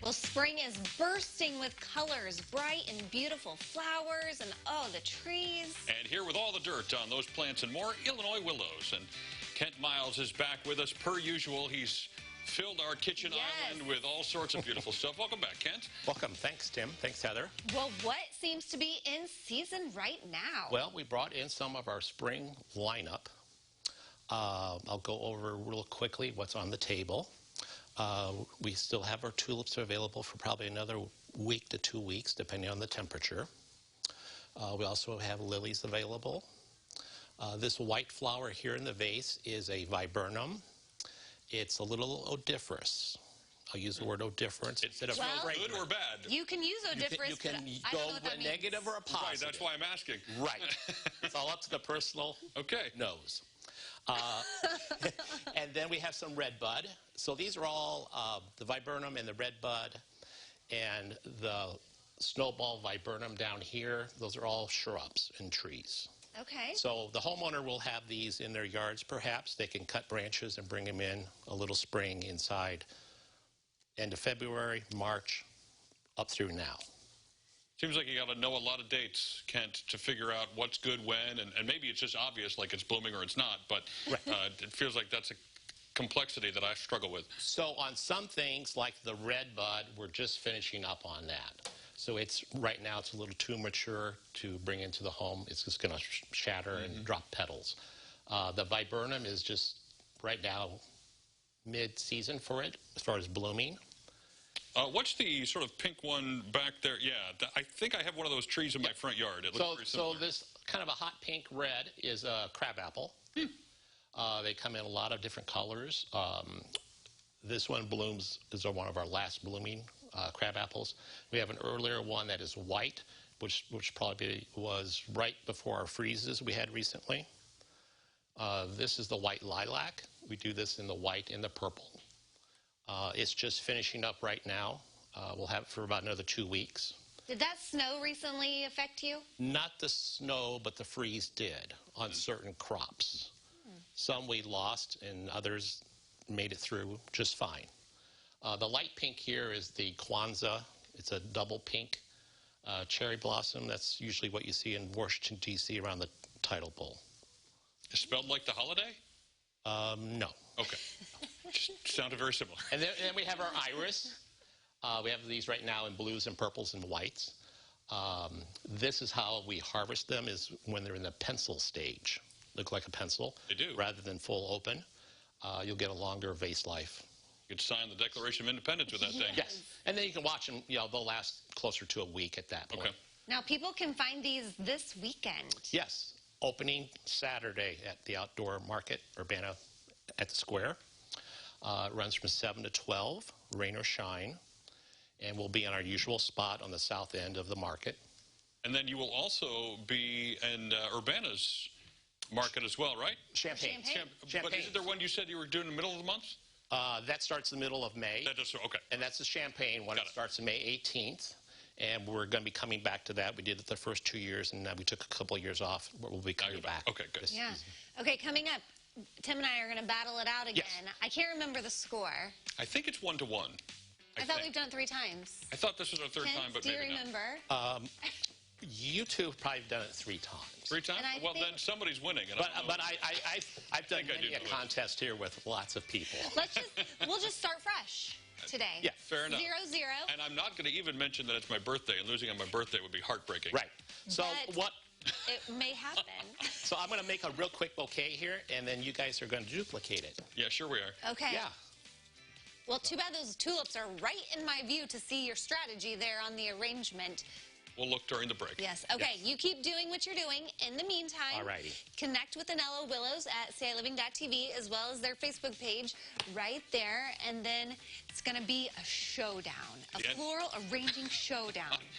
Well, spring is bursting with colors, bright and beautiful flowers, and oh, the trees. And here with all the dirt on those plants and more, Illinois Willows. And Kent Miles is back with us per usual. He's filled our kitchen island with all sorts of beautiful stuff. Welcome back, Kent. Welcome. Thanks, Tim. Thanks, Heather. Well, what seems to be in season right now? Well, we brought in some of our spring lineup. I'll go over real quickly what's on the table. We still have our tulips available for probably another week to 2 weeks, depending on the temperature. We also have lilies available. This white flower here in the vase is a viburnum. It's a little odoriferous. I'll use the word odoriferous instead of good or bad? You can use odoriferous. You can but go I don't know what that negative means. or a positive. Right, that's why I'm asking. Right. It's all up to the personal nose. And then we have some red bud. So these are all the viburnum and the red bud and the snowball viburnum down here. Those are all shrubs and trees. Okay. So the homeowner will have these in their yards perhaps. They can cut branches and bring them in a little spring inside. End of February, March, up through now. Seems like you got to know a lot of dates, Kent, to figure out what's good when, and maybe it's just obvious, like it's blooming or it's not, but it feels like that's a complexity that I struggle with. So on some things, like the red bud, we're just finishing up on that. So it's right now it's a little too mature to bring into the home. It's just going to shatter and drop petals. The viburnum is just right now mid-season for it as far as blooming. What's the sort of pink one back there? Yeah, I think I have one of those trees in my front yard. It looks very similar. So this kind of a hot pink red is a crabapple. They come in a lot of different colors. This one blooms is one of our last blooming crabapples. We have an earlier one that is white, which probably was right before our freezes we had recently. This is the white lilac. We do this in the white and the purple. It's just finishing up right now. We'll have it for about another 2 weeks. Did that snow recently affect you? Not the snow, but the freeze did on certain crops. Some we lost and others made it through just fine. The light pink here is the Kwanzaa. It's a double pink cherry blossom. That's usually what you see in Washington, D.C. around the tidal pole. It's spelled like the holiday? No. Okay. Just sounded very similar. And then we have our iris. We have these right now in blues and purples and whites. This is how we harvest them, is when they're in the pencil stage. Look like a pencil. They do. Rather than full open. You'll get a longer vase life. You could sign the Declaration of Independence with that thing. Yes. And then you can watch them, they'll last closer to a week at that point. Okay. Now, people can find these this weekend. Yes. Opening Saturday at the outdoor market, Urbana, at the square. It runs from 7 to 12, rain or shine. And we'll be in our usual spot on the south end of the market. And then you will also be in Urbana's market as well, right? Champagne. But isn't there one you said you were doing in the middle of the month? That starts in the middle of May. That does, okay. And that's the Champagne one. It starts on May 18th. And we're going to be coming back to that. We did it the first 2 years, and we took a couple of years off. We'll be coming back. Okay, good. Yeah. Okay, coming up, Tim and I are going to battle it out again. Yes. I can't remember the score. I think it's 1-1. I thought we've done it 3 times. I thought this was our third time, but do you maybe remember? not. You two have probably done it 3 times. 3 times? Well, then somebody's winning. And But I've done many a contest here with lots of people. We'll just start fresh today. Yeah, fair enough. 0-0. And I'm not going to even mention that it's my birthday, and losing on my birthday would be heartbreaking. Right. So But it may happen. So I'm going to make a real quick bouquet here, and then you guys are going to duplicate it. Yeah, sure we are. Okay. Yeah. Well, too bad those tulips are right in my view to see your strategy there on the arrangement. We'll look during the break. Yes. Okay. Yes. You keep doing what you're doing. In the meantime, alrighty. Connect with Illinois Willows at sayliving.tv as well as their Facebook page right there. And then it's going to be a showdown, a floral arranging showdown.